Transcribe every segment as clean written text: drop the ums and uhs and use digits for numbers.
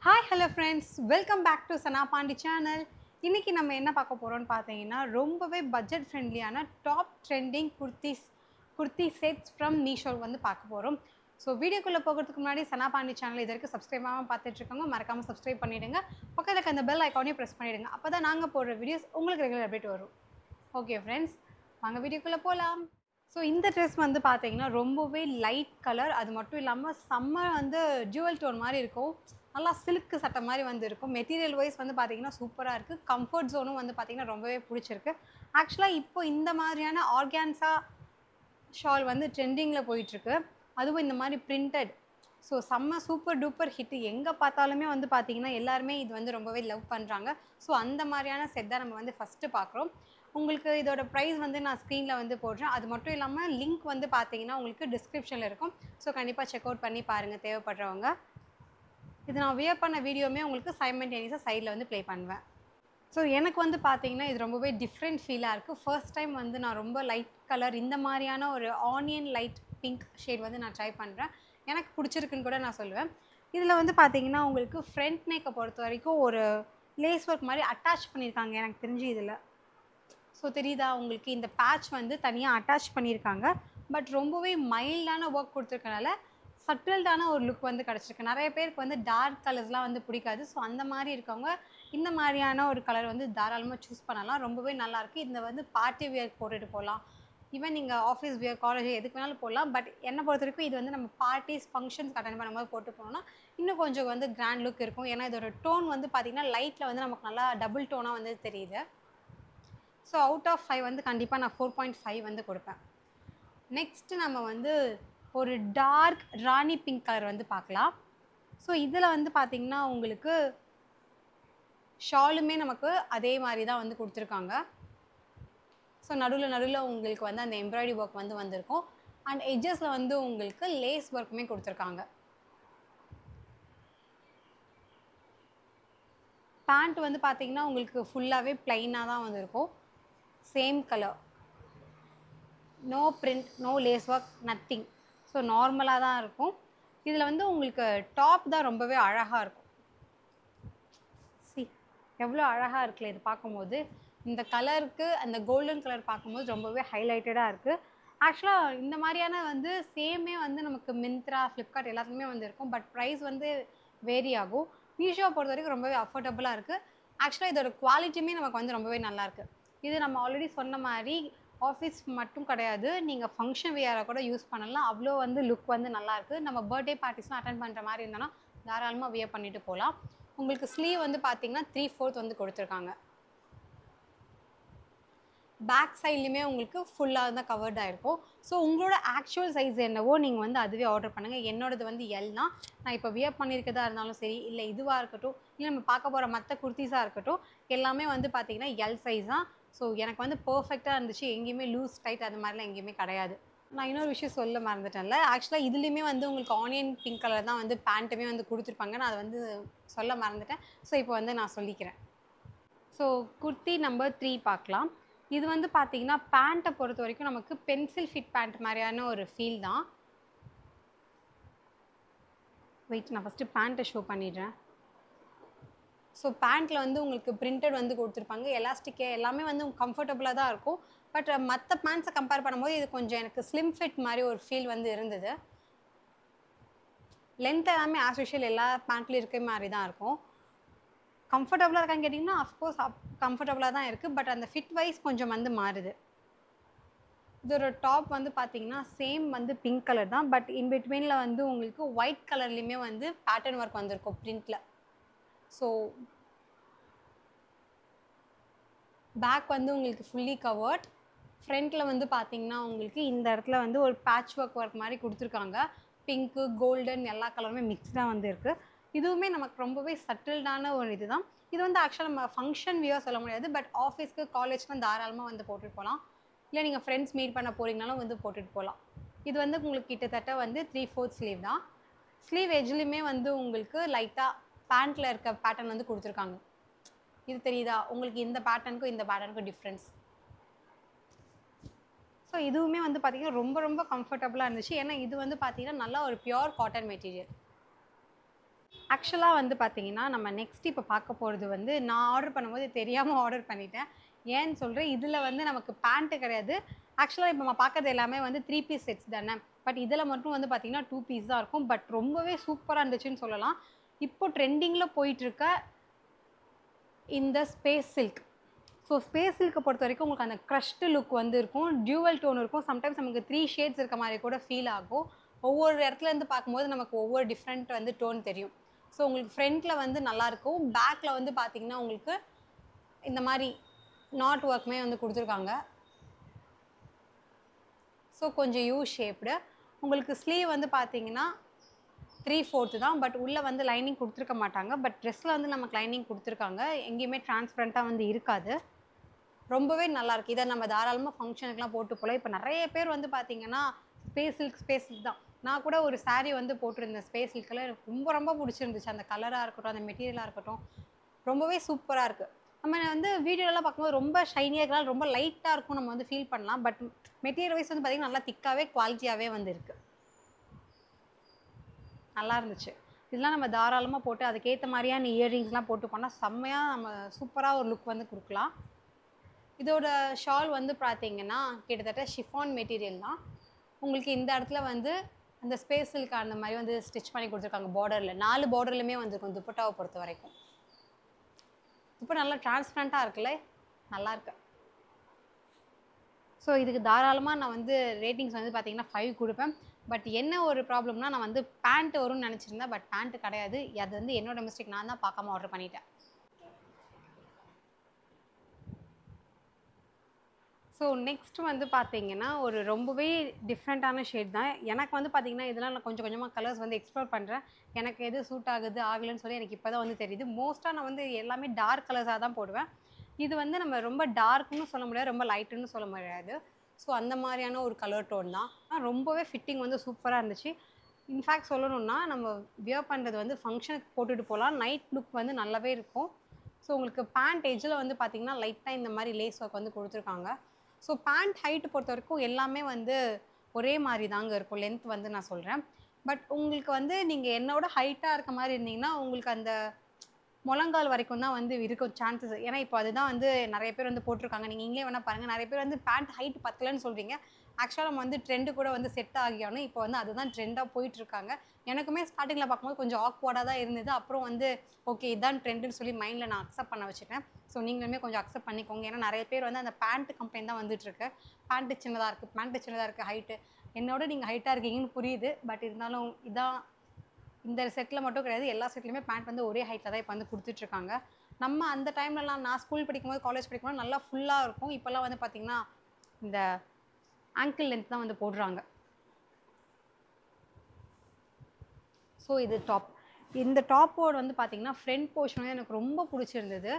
Hi, hello friends. Welcome back to Sana Pandi channel. இன்னைக்கு நம்ம என்ன பார்க்க போறோம்னு பார்த்தீங்கன்னா ரொம்பவே பட்ஜெட் ஃப்ரெண்ட்லியான top trending kurti sets from Meesho வந்து பார்க்க போறோம். ஸோ வீடியோக்குள்ளே போகிறதுக்கு முன்னாடி சனா பாண்டி சேனல் இது வரைக்கும் சப்ஸ்கிரைப் ஆகாமல் பார்த்துட்டு இருக்கவங்க மறக்காமல் சப்ஸ்கிரைப் பண்ணிடுங்க. பக்கத்தில் இருக்க அந்த பெல் ஐக்கானையும் ப்ரெஸ் பண்ணிடுங்க. அப்போ தான் நாங்கள் போடுற வீடியோஸ் உங்களுக்கு ரெகுலர் அப்டேட் வரும். ஓகே ஃப்ரெண்ட்ஸ், வாங்க வீடியோக்குள்ளே போகலாம். ஸோ இந்த ட்ரெஸ் வந்து பார்த்தீங்கன்னா ரொம்பவே லைட் கலர், அது மட்டும் இல்லாமல் செம்ம வந்து ஜுவல் டோன் மாதிரி இருக்கும். நல்லா சில்க் சட்டை மாதிரி வந்து இருக்கும். மெட்டீரியல் வைஸ் வந்து பார்த்தீங்கன்னா சூப்பராக இருக்குது. கம்ஃபர்ட் ஜோனும் வந்து பார்த்தீங்கன்னா ரொம்பவே பிடிச்சிருக்கு. ஆக்சுவலாக இப்போ இந்த மாதிரியான ஆர்கான்ஸா ஷால் வந்து ட்ரெண்டிங்கில் போயிட்டுருக்கு. அதுவும் இந்த மாதிரி பிரிண்டட். ஸோ செம்ம சூப்பர் டூப்பர் ஹிட்டு. எங்கே பார்த்தாலுமே வந்து பார்த்தீங்கன்னா எல்லாருமே இது வந்து ரொம்பவே லவ் பண்ணுறாங்க. ஸோ அந்த மாதிரியான செட் தான் நம்ம வந்து ஃபஸ்ட்டு பார்க்குறோம். உங்களுக்கு இதோட ப்ரைஸ் வந்து நான் ஸ்க்ரீனில் வந்து போடுறேன். அது மட்டும் இல்லாமல் லிங்க் வந்து பார்த்தீங்கன்னா உங்களுக்கு டிஸ்கிரிப்ஷனில் இருக்கும். ஸோ கண்டிப்பாக செக் அவுட் பண்ணி பாருங்கள் தேவைப்படுறவங்க. இது நான் வியர் பண்ண வீடியோவுமே உங்களுக்கு சைமல்டேனியஸாக சைடில் வந்து ப்ளே பண்ணுவேன். ஸோ எனக்கு வந்து பார்த்தீங்கன்னா இது ரொம்பவே டிஃப்ரெண்ட் ஃபீலாக இருக்குது. ஃபர்ஸ்ட் டைம் வந்து நான் ரொம்ப லைட் கலர் இந்த மாதிரியான ஒரு ஆனியன் லைட் பிங்க் ஷேட் வந்து நான் ட்ரை பண்ணுறேன். எனக்கு பிடிச்சிருக்குன்னு கூட நான் சொல்லுவேன். இதில் வந்து பார்த்தீங்கன்னா உங்களுக்கு ஃப்ரண்ட் நெக்கை பொறுத்த வரைக்கும் ஒரு லேஸ் ஒர்க் மாதிரி அட்டாச் பண்ணியிருக்காங்க எனக்கு தெரிஞ்சு இதில். ஸோ தெரியுதா உங்களுக்கு, இந்த பேட்ச் வந்து தனியாக அட்டாச் பண்ணியிருக்காங்க. பட் ரொம்பவே மைல்டான ஒர்க் கொடுத்துருக்கனால சட்டில்டான ஒரு லுக் வந்து கிடச்சிருக்கு. நிறைய பேருக்கு வந்து டார்க் கலர்ஸ்லாம் வந்து பிடிக்காது. ஸோ அந்த மாதிரி இருக்கவங்க இந்த மாதிரியான ஒரு கலர் வந்து தாராளமாக சூஸ் பண்ணலாம். ரொம்பவே நல்லாயிருக்கு. இந்த வந்து பார்ட்டி வியர் போட்டுட்டு போகலாம். ஈவன் நீங்கள் ஆஃபீஸ் வியர், காலேஜ் எதுக்கு வேணாலும் போடலாம். பட் என்னை பொறுத்த வரைக்கும் இது வந்து நம்ம பார்ட்டிஸ், ஃபங்க்ஷன்ஸ் அட்டெண்ட் பண்ணும்போது போட்டு போனோம்னா இன்னும் கொஞ்சம் வந்து கிராண்ட் லுக் இருக்கும். ஏன்னா இதோட டோன் வந்து பார்த்திங்கன்னா லைட்டில் வந்து நமக்கு நல்லா டபுள் டோனாக வந்து தெரியுது. ஸோ அவுட் ஆஃப் 5 வந்து கண்டிப்பாக நான் 4.5 வந்து கொடுப்பேன். நெக்ஸ்ட்டு நம்ம வந்து ஒரு டார்க் ராணி பிங்க் கலர் வந்து பார்க்கலாம். ஸோ இதில் வந்து பார்த்திங்கன்னா உங்களுக்கு ஷாலுமே நமக்கு அதே மாதிரி தான் வந்து கொடுத்துருக்காங்க. ஸோ நடுவில் உங்களுக்கு வந்து அந்த எம்ப்ராய்டரி ஒர்க் வந்து வந்திருக்கும். அண்ட் எட்ஜஸில் வந்து உங்களுக்கு லேஸ் ஒர்க்குமே கொடுத்துருக்காங்க. பேண்ட் வந்து பார்த்திங்கன்னா உங்களுக்கு ஃபுல்லாகவே ப்ளைனாக தான் வந்திருக்கும். Same colour, no print, no lace work, nothing. So நார்மலாக தான் இருக்கும். இதில் வந்து உங்களுக்கு டாப் தான் ரொம்பவே அழகாக இருக்கும். எவ்வளோ அழகாக இருக்குல்ல இது பார்க்கும்போது. இந்த கலருக்கு அந்த கோல்டன் கலர் பார்க்கும்போது ரொம்பவே ஹைலைட்டடாக இருக்குது. ஆக்சுவலாக இந்த மாதிரியான வந்து சேமே வந்து நமக்கு மிந்த்ரா, ஃப்ளிப்கார்ட் எல்லாத்துக்குமே வந்து இருக்கும். பட் ப்ரைஸ் வந்து வேரி ஆகும். மீஷோ பொறுத்த வரைக்கும் ரொம்பவே அஃபோர்டபுளாக இருக்குது. ஆக்சுவலாக இதோட குவாலிட்டியுமே நமக்கு வந்து ரொம்பவே நல்லாயிருக்கு. இது நம்ம ஆல்ரெடி சொன்ன மாதிரி ஆஃபீஸ் மட்டும் கிடையாது, நீங்கள் ஃபங்க்ஷன் வியராக கூட யூஸ் பண்ணலாம். அவ்வளோ வந்து லுக் வந்து நல்லாயிருக்கு. நம்ம பர்த்டே பார்ட்டிஸ்லாம் அட்டெண்ட் பண்ணுற மாதிரி இருந்தோன்னா தாராளமாக வியர் பண்ணிட்டு போகலாம். உங்களுக்கு ஸ்லீவ் வந்து பார்த்தீங்கன்னா 3/4 வந்து கொடுத்துருக்காங்க. பேக் சைட்லையுமே உங்களுக்கு ஃபுல்லாக தான் கவர்ட் ஆகிருக்கும். ஸோ உங்களோட ஆக்சுவல் சைஸ் என்னவோ நீங்கள் வந்து அதுவே ஆர்டர் பண்ணுங்கள். என்னோடது வந்து எல்னா, நான் இப்போ வியர் பண்ணியிருக்கதா இருந்தாலும் சரி, இல்லை இதுவாக இருக்கட்டும், இல்லை நம்ம பார்க்க போகிற மற்ற குர்த்திஸாக இருக்கட்டும், எல்லாமே வந்து பார்த்தீங்கன்னா எல் சைஸ் தான். ஸோ எனக்கு வந்து பர்ஃபெக்டாக இருந்துச்சு. எங்கேயுமே லூஸ் டைட் அது மாதிரிலாம் எங்கேயுமே கிடையாது. நான் இன்னொரு விஷயம் சொல்ல மறந்துட்டேன்ல. ஆக்சுவலாக இதுலேயுமே வந்து உங்களுக்கு ஆனியன் பிங்க் கலர் தான் வந்து பேண்ட்டுமே வந்து கொடுத்துருப்பாங்க. நான் அதை வந்து சொல்ல மறந்துட்டேன். ஸோ இப்போ வந்து நான் சொல்லிக்கிறேன். ஸோ குர்த்தி நம்பர் 3 பார்க்கலாம். இது வந்து பார்த்தீங்கன்னா பேண்ட்டை பொறுத்த வரைக்கும் நமக்கு பென்சில் ஃபிட் பேண்ட் மாதிரியான ஒரு ஃபீல் தான். வெயிட், நான் ஃபஸ்ட்டு பேண்ட்டை ஷோ பண்ணிடுறேன். ஸோ பேண்ட்டில் வந்து உங்களுக்கு பிரிண்டட் வந்து கொடுத்துருப்பாங்க. எலாஸ்டிக்கு எல்லாமே வந்து கம்ஃபர்டபுளாக தான் இருக்கும். பட் மற்ற பேண்ட்ஸை கம்பேர் பண்ணும்போது இது கொஞ்சம் எனக்கு ஸ்லிம் ஃபிட் மாதிரி ஒரு ஃபீல் வந்து இருந்தது. லென்த் எல்லாமே ஆஸ் யூஷுவல் எல்லா பேண்ட்லேயும் இருக்க மாதிரி தான் இருக்கும். கம்ஃபர்டபுளாக இருக்கான்னு கேட்டிங்கன்னா அஃப்கோர்ஸ் கம்ஃபர்டபுளாக தான் இருக்குது. பட் அந்த ஃபிட் வைஸ் கொஞ்சம் வந்து மாறுது. இதோட டாப் வந்து பார்த்தீங்கன்னா சேம் வந்து பிங்க் கலர் தான். பட் இன் பிட்வீனில் வந்து உங்களுக்கு ஒயிட் கலர்லேயுமே வந்து பேட்டர்ன் ஒர்க் வந்திருக்கும் பிரிண்டில். ஸோ பேக் வந்து உங்களுக்கு ஃபுல்லி கவர்ட். ஃப்ரண்ட்டில் வந்து பார்த்தீங்கன்னா உங்களுக்கு இந்த இடத்துல வந்து ஒரு பேட்ச் ஒர்க் மாதிரி கொடுத்துருக்காங்க. பிங்க்கு, கோல்டன் எல்லா கலருமே மிக்ஸ்டாக வந்து இருக்குது. இதுவுமே நமக்கு ரொம்பவே சட்டில்டான ஒரு இது தான். இது வந்து ஆக்சுவலாக நம்ம ஃபங்க்ஷன் வியர் சொல்ல முடியாது. பட் ஆஃபீஸ்க்கு, காலேஜ்க்கு தாராளமாக வந்து போட்டுட்டு போகலாம். இல்லை நீங்கள் ஃப்ரெண்ட்ஸ் மீட் பண்ண போகிறீங்கனாலும் வந்து போட்டுட்டு போகலாம். இது வந்து உங்களுக்கு கிட்டத்தட்ட வந்து 3/4 ஸ்லீவ் தான். ஸ்லீவ் எஜ்லையுமே வந்து உங்களுக்கு லைட்டாக பேண்ட்டில் இருக்க பேட்டர்ன் வந்து கொடுத்துருக்காங்க. இது தெரியுதா உங்களுக்கு, இந்த பேட்டர்னுக்கும் இந்த பேட்டர்னுக்கும் டிஃப்ரென்ஸ். ஸோ இதுவுமே வந்து பார்த்தீங்கன்னா ரொம்ப ரொம்ப கம்ஃபர்டபுளாக இருந்துச்சு. ஏன்னா இது வந்து பார்த்தீங்கன்னா நல்லா ஒரு பியோர் காட்டன் மெட்டீரியல். ஆக்சுவலாக வந்து பார்த்தீங்கன்னா, நம்ம நெக்ஸ்ட் இப்போ பார்க்க போறது வந்து, நான் ஆர்டர் பண்ணும்போது தெரியாம ஆர்டர் பண்ணிட்டேன். ஏன்னு சொல்றேன், இதில வந்து நமக்கு பேண்ட் கிடையாது. ஆக்சுவலா இப்போ நம்ம பார்க்கறது எல்லாமே வந்து 3 பீஸ் செட்ஸ் தானே. பட் இதில மட்டும் வந்து பார்த்தீங்கன்னா, 2 பீஸ் தான் இருக்கும். பட் ரொம்பவே சூப்பரா இருந்துச்சுன்னு சொல்லலாம். இப்போ ட்ரெண்டிங்கில போயிட்டுருக்க இந்த ஸ்பேஸ் சில்க். ஸோ ஸ்பேஸ் சில்க்க பொறுத்தவரைக்கும் உங்களுக்கு அந்த க்ரஷ்டு லுக் வந்து இருக்கும். டியூவல் டோன் இருக்கும். சம்டைம்ஸ் நமக்கு 3 ஷேட்ஸ் இருக்க மாரி கூட ஃபீல் ஆகும். ஒவ்வொரு இடத்துலேருந்து பார்க்கும்போது நமக்கு ஒவ்வொரு டிஃப்ரெண்ட் வந்து டோன் தெரியும். ஸோ உங்களுக்கு ஃப்ரண்ட்ல வந்து நல்லாயிருக்கும். பேக்ல வந்து பார்த்தீங்கன்னா, உங்களுக்கு இந்த மாரி நாட் ஒர்க்குமே வந்து குடுத்துருக்காங்க. ஸோ கொஞ்சம் யூ ஷேப்டு. உங்களுக்கு ஸ்லீவ் வந்து பார்த்தீங்கன்னா, 3/4 தான். பட் உள்ள வந்து லைனிங் குடுத்துருக்க மாட்டாங்க. பட் ட்ரெஸ்ல வந்து நமக்கு லைனிங் குடுத்துருக்காங்க. எங்கேயுமே டிரான்ஸ்பரண்டா வந்து இருக்காது. ரொம்பவே நல்லாயிருக்கு. இத நம்ம தாராளமா ஃபங்ஷனுக்குலாம் போட்டு போலாம். இப்ப நெறைய பேர் வந்து பார்த்தீங்கன்னா, ஸ்பேஸ் சில்க் தான். நான் கூட ஒரு சாரி வந்து போட்டிருந்தேன் ஸ்பேஸ் சில்க்ல. எனக்கு ரொம்ப ரொம்ப புடிச்சிருந்துச்சு. அந்த கலரா இருக்கட்டும், அந்த மெட்டீரியலா இருக்கட்டும், ரொம்பவே சூப்பரா இருக்கு. நம்ம வந்து வீடியோலலாம் பார்க்கும்போது ரொம்ப ஷைனியா இருக்கனால ரொம்ப லைட்டா இருக்கும் நம்ம வந்து ஃபீல் பண்ணலாம். பட் மெட்டீரியல் வைஸ் வந்து பார்த்தீங்கன்னா, நல்லா திக்காவே குவாலிட்டியாவே வந்து இருக்கு. நல்லா இருந்துச்சு. இதெல்லாம் நம்ம தாராளமா போட்டு அதுக்கேத்த மாரியான இயரிங்ஸ்லாம் போட்டு போனா, செம்மையா நம்ம சூப்பரா ஒரு லுக் வந்து குடுக்கலாம். இதோட ஷால் வந்து பார்த்தீங்கன்னா, கிட்டத்தட்ட ஷிஃபான் மெட்டீரியல் தான். உங்களுக்கு இந்த இடத்துல வந்து அந்த ஸ்பேஸ் சில்க் அந்த மாரி வந்து ஸ்டிச் பண்ணி குடுத்துருக்காங்க பார்டர்ல. 4 பார்டர்லயுமே வந்திருக்கும் துப்பட்டாவ பொறுத்தவரைக்கும். துப்பட்டா நல்லா டிரான்ஸ்பரண்டா இருக்குல்ல? நல்லாருக்கு. ஸோ இதுக்கு தாராளமா நான் வந்து ரேட்டிங்ஸ் வந்து பார்த்தீங்கன்னா 5 குடுப்பேன். பட் என்ன ஒரு ப்ராப்ளம்னா, நான் வந்து பேண்ட் வரும்னு நெனச்சிருந்தேன். பட் பேண்ட் கிடையாது. அது வந்து என்னோட மிஸ்டேக். நான் தான் பார்க்காம ஆர்டர் பண்ணிட்டேன். ஸோ நெக்ஸ்ட் வந்து பார்த்தீங்கன்னா, ஒரு ரொம்பவே டிஃப்ரெண்ட்டான ஷேட் தான். எனக்கு வந்து பார்த்தீங்கன்னா, இதெல்லாம் நான் கொஞ்சம் கொஞ்சமா கலர்ஸ் வந்து எக்ஸ்ப்ளோர் பண்றேன். எனக்கு எது சூட் ஆகுது, ஆகலன்னு சொல்லி எனக்கு இப்ப தான் வந்து தெரியுது. மோஸ்ட்டா நான் வந்து எல்லாமே டார்க் கலர்ஸா தான் போடுவேன். இது வந்து நம்ம ரொம்ப டார்க்ன்னு சொல்ல முடியாது, ரொம்ப லைட்டுன்னு சொல்ல முடியாது. ஸோ அந்த மாரியான ஒரு கலர் டோன் தான். ரொம்பவே ஃபிட்டிங் வந்து சூப்பரா இருந்துச்சு. இன்ஃபேக்ட் சொல்லணும்னா, நம்ம வியர் பண்றது வந்து ஃபங்ஷனுக்கு போட்டுட்டு போலாம். நைட் லுக் வந்து நல்லாவே இருக்கும். ஸோ உங்களுக்கு பேண்ட் எட்ஜில வந்து பார்த்தீங்கன்னா, லைட்டா இந்த மாரி லேஸ் ஒர்க் வந்து குடுத்துருக்காங்க. ஸோ பேண்ட் ஹைட் பொறுத்தவரைக்கும் எல்லாமே வந்து ஒரே மாரி தாங்க இருக்கும். லென்த் வந்து நான் சொல்றேன். பட் உங்களுக்கு வந்து நீங்க என்னோட ஹைட்டா இருக்க மாரி இருந்தீங்கன்னா, உங்களுக்கு அந்த முழங்கால் வரைக்கும் தான் வந்து இருக்கும் சான்சஸ். ஏன்னா, இப்போ அதுதான் வந்து நெறைய பேர் வந்து போட்டுருக்காங்க. நீங்க இங்கேயே வேணா பாருங்க. நெறைய பேர் வந்து பேண்ட் ஹைட் பத்தலன்னு சொல்றீங்க. ஆக்சுவலா நம்ம வந்து ட்ரெண்ட் கூட வந்து செட் ஆகியாகணும். இப்போ வந்து அதுதான் ட்ரெண்டா போயிட்டுருக்காங்க. எனக்குமே ஸ்டார்ட்டிங்ல பார்க்கும்போது கொஞ்சம் ஆக்வர்டா தான் இருந்தது. அப்புறம் வந்து ஓகே இதான் ட்ரெண்டுன்னு சொல்லி மைண்ட்ல நான் அக்செப்ட் பண்ண வச்சுட்டேன். ஸோ நீங்களுமே கொஞ்சம் அக்செப்ட் பண்ணிக்கோங்க. ஏன்னா நெறைய பேர் வந்து அந்த பேண்ட் கம்ப்ளைண்ட் தான் வந்துட்டுருக்கு. பேண்ட் சின்னதா இருக்கு ஹைட்டு. என்னோட நீங்க ஹைட்டா இருக்கீங்கன்னு புரியுது. பட் இருந்தாலும் இதான் இந்த செட்ல மட்டும் கிடையாது. எல்லா செட்லயுமே பேண்ட் வந்து ஒரே ஹைட்ல தான் இப்ப வந்து குடுத்துட்டுருக்காங்க. நம்ம அந்த டைம்லலாம் நான் ஸ்கூல் படிக்கும்போது, காலேஜ் படிக்கும்போது நல்லா ஃபுல்லா இருக்கும். இப்பலாம் வந்து பார்த்தீங்கன்னா, இந்த ஆங்கிள் லென்த் தான் வந்து போடுறாங்க. ஸோ இது டாப். இந்த டாப்போட வந்து பார்த்தீங்கன்னா, ஃப்ரண்ட் போர்ஷன் வந்து எனக்கு ரொம்ப புடிச்சிருந்தது.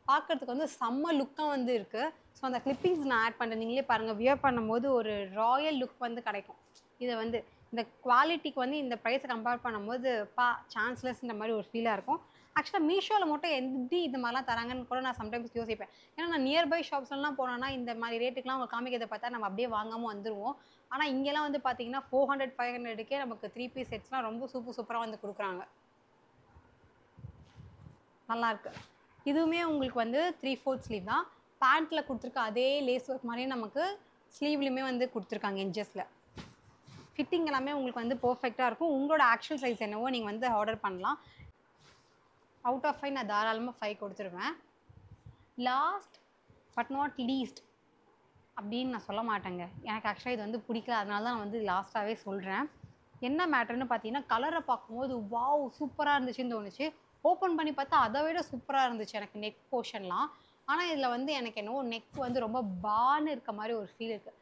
பார்க்கறதுக்கு வந்து செம்ம லுக்கா வந்து இருக்கு. ஸோ அந்த கிளிப்பிங்ஸ் நான் ஆட் பண்றேன். நீங்களே பாருங்க. வியர் பண்ணும்போது ஒரு ராயல் லுக் வந்து கிடைக்கும். இத வந்து இந்த குவாலிட்டிக்கு வந்து இந்த பிரைஸ கம்பேர் பண்ணும்போது, சான்ஸ்லெஸ்ன்ற மாரி ஒரு ஃபீலா இருக்கும். ஆக்சுவலா மீஷோல மட்டும் எப்படி இந்த மாரிலாம் தராங்கன்னு கூட நான் சம்டைம்ஸ் யோசிப்பேன். ஏன்னா நான் நியர்பை ஷாப்ஸ்லலாம் போனோம்னா, இந்த மாரி ரேட்டுக்குலாம் அவங்க காமிக்கிறத பார்த்தா நம்ம அப்படியே வாங்காம வந்துருவோம். ஆனா இங்கலாம் வந்து பார்த்தீங்கன்னா, 400, 500க்கே நமக்கு 3 பீஸ் செட்ஸ்லாம் ரொம்ப சூப்பரா வந்து குடுக்குறாங்க. நல்லாருக்கு. இதுவுமே உங்களுக்கு வந்து 3/4 ஸ்லீவ் தான். பேண்ட்ல குடுத்துருக்க அதே லேஸ் ஒர்க் மாரியே நமக்கு ஸ்லீவ்லயுமே வந்து குடுத்துருக்காங்க எட்ஜஸ்ல. ஃபிட்டிங் எல்லாமே உங்களுக்கு வந்து பெர்ஃபெக்ட்டா இருக்கும். உங்களோட ஆக்சுவல் சைஸ் என்னவோ நீங்க வந்து ஆர்டர் பண்ணலாம். அவுட் ஆஃப் 5 நான் தாராளமா 5 குடுத்துருவேன். லாஸ்ட் பட் நாட் லீஸ்ட் அப்படின்னு நான் சொல்ல மாட்டேங்க. எனக்கு ஆக்சுவலா இது வந்து பிடிக்கல. அதனால தான் நான் வந்து லாஸ்ட்டாவே சொல்றேன். என்ன மேட்டர்ன்னு பார்த்தீங்கன்னா, கலர பார்க்கும்போது வாவ்! சூப்பரா இருந்துச்சுன்னு தோணுச்சு. ஓப்பன் பண்ணி பார்த்தா அத விட சூப்பரா இருந்துச்சு எனக்கு நெக் போர்ஷன்லாம். ஆனா, இதில வந்து எனக்கு என்னவோ நெக் வந்து ரொம்ப பான்னு இருக்க மாரி ஒரு ஃபீல் இருக்கு.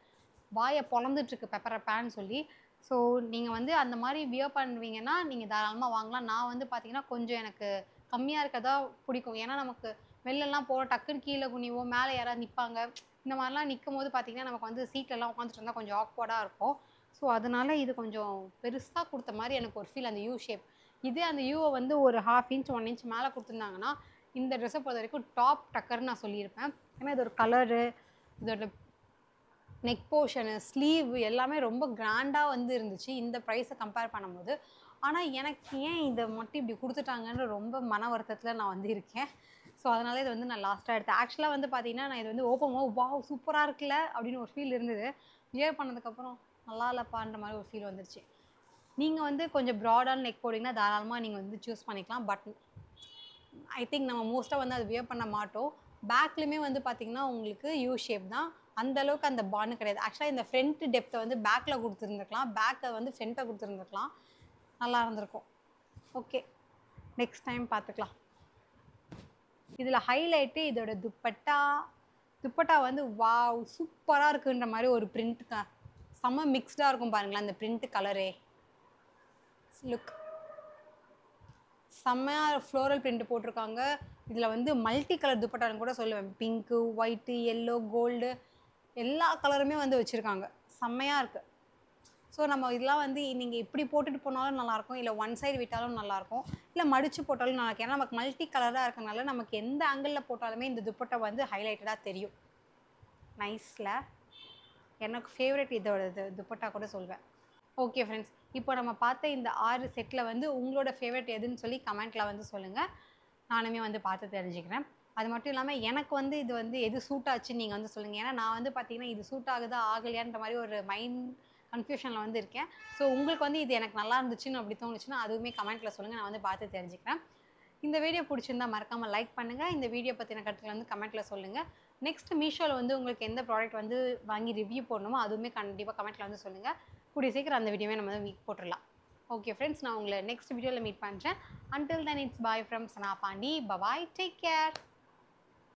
வாய பொளந்துட்டுருக்கு பெப்பரப்பான்னு சொல்லி. ஸோ, நீங்க வந்து அந்த மாரி வியர் பண்ணுவீங்கன்னா, நீங்க தாராளமா வாங்கலாம். நான் வந்து பார்த்தீங்கன்னா, கொஞ்சம் எனக்கு கம்மியா இருக்கதா பிடிக்கும். ஏன்னா, நமக்கு வெளிலலாம் போறோம் டக்குன்னு கீழ குனிவோம், மேல யாராவது நிப்பாங்க. இந்த மாரிலாம் நிக்கும்போது பார்த்தீங்கன்னா, நமக்கு வந்து சீட்லலாம் உட்காந்துட்டு இருந்தா கொஞ்சம் ஆக்வர்டா இருக்கும். ஸோ, அதனால இது கொஞ்சம் பெருசா குடுத்த மாரி எனக்கு ஒரு ஃபீல் அந்த யூ ஷேப். இதே அந்த யூவ வந்து ஒரு 1/2 இன்ச், 1 இன்ச் மேல குடுத்துருந்தாங்கன்னா, இந்த ட்ரெஸ்ஸ பொறுத்தவரைக்கும் டாப் டக்கர்ன்னு நான் சொல்லியிருப்பேன். ஏன்னா, இதோட கலரு, இதோட நெக் போர்ஷனு, ஸ்லீவ் எல்லாமே ரொம்ப கிராண்டா வந்து இருந்துச்சு. இந்த பிரைஸ கம்பேர் பண்ணும்போது. ஆனால் எனக்கு ஏன் இதை மட்டும் இப்படி கொடுத்துட்டாங்கன்ற ரொம்ப மன வருத்தத்தில் நான் வந்து இருக்கேன். ஸோ அதனால இதை வந்து நான் லாஸ்ட்டாக எடுத்தேன். ஆக்சுவலாக வந்து பார்த்தீங்கன்னா நான் இது வந்து ஓப்பன் வாவ் சூப்பராக இருக்குல்ல அப்படின்னு ஒரு ஃபீல் இருந்தது. வியர் பண்ணதுக்கப்புறம் நல்லா இல்லைப்பான்ற மாதிரி ஒரு ஃபீல் வந்துருச்சு. நீங்கள் வந்து கொஞ்சம் ப்ராடான நெக் போட்டிங்கன்னா தாராளமாக நீங்கள் வந்து சூஸ் பண்ணிக்கலாம். பட் ஐ திங்க் நம்ம மோஸ்ட்டாக வந்து அது வியர் பண்ண மாட்டோம். பேக்லையுமே வந்து பார்த்தீங்கன்னா உங்களுக்கு யூ ஷேப் தான். அந்த அளவுக்கு அந்த பான்னு கிடையாது. ஆக்சுவலாக இந்த ஃப்ரண்ட் டெப்த்தை வந்து பேக்கில் கொடுத்துருந்துருக்கலாம், பேக்கை வந்து ஃப்ரண்ட்டை கொடுத்துருந்துருக்கலாம், நல்லா இருந்திருக்கும். ஓகே, நெக்ஸ்ட் டைம் பார்த்துக்கலாம். இதில் ஹைலைட்டு இதோட துப்பட்டா. துப்பட்டா வந்து வாவ் சூப்பராக இருக்குன்ற மாதிரி ஒரு பிரிண்ட் செம்ம மிக்ஸ்டாக இருக்கும் பாருங்களேன் அந்த பிரிண்ட் கலரே. லுக் செம்மையாக ஃப்ளோரல் பிரிண்ட் போட்டிருக்காங்க. இதில் வந்து மல்டி கலர் துப்பட்டான்னு கூட சொல்லுவேன். பிங்க்கு, ஒயிட்டு, எல்லோ, கோல்டு எல்லா கலருமே வந்து வச்சுருக்காங்க. செம்மையாக இருக்குது. ஸோ நம்ம இதெல்லாம் வந்து நீங்கள் இப்படி போட்டுட்டு போனாலும் நல்லாயிருக்கும், இல்லை ஒன் சைடு விட்டாலும் நல்லாயிருக்கும், இல்லை மடித்து போட்டாலும் நல்லாயிருக்கும். ஏன்னா நமக்கு மல்டி கலராக இருக்கனால நமக்கு எந்த ஆங்கிளில் போட்டாலுமே இந்த துப்பட்டா வந்து ஹைலைட்டடாக தெரியும். நைஸில் எனக்கு ஃபேவரட் இதோட துப்பட்டா கூட சொல்வேன். ஓகே ஃப்ரெண்ட்ஸ், இப்போ நம்ம பார்த்த இந்த 6 செட்டில் வந்து உங்களோட ஃபேவரட் எதுன்னு சொல்லி கமெண்ட்டில் வந்து சொல்லுங்கள். நானுமே வந்து பார்த்து தெரிஞ்சுக்கிறேன். அது மட்டும் இல்லாமல் எனக்கு வந்து இது வந்து எது சூட் ஆச்சுன்னு நீங்கள் வந்து சொல்லுங்கள். ஏன்னா நான் வந்து பார்த்தீங்கன்னா இது சூட் ஆகுதா ஆகலையான்ற மாதிரி ஒரு மைண்ட் கன்ஃபியூஷனில் வந்து இருக்கேன். ஸோ உங்களுக்கு வந்து இது எனக்கு நல்லா இருந்துச்சுன்னு அப்படி தோணுச்சுன்னா அதுவுமே கமெண்ட்டில் சொல்லுங்கள், நான் வந்து பார்த்து தெரிஞ்சுக்கிறேன். இந்த வீடியோ பிடிச்சிருந்தா மறக்காமல் லைக் பண்ணுங்கள். இந்த வீடியோ பற்றின கருத்துக்களை வந்து கமெண்ட்டில் சொல்லுங்கள். நெக்ஸ்ட் மீஷோவில் வந்து உங்களுக்கு எந்த ப்ராடக்ட் வந்து வாங்கி ரிவ்யூ போடணுமோ அதுவுமே கண்டிப்பாக கமெண்ட்டில் வந்து சொல்லுங்கள். கூடிய சீக்கிரம் அந்த வீடியோவே நம்ம வந்து போட்டுடலாம். ஓகே ஃப்ரெண்ட்ஸ், நான் உங்களை நெக்ஸ்ட் வீடியோவில் மீட் பண்ணுறேன். Until then, it's bye from Sana Pandi. Bye bye. Take care.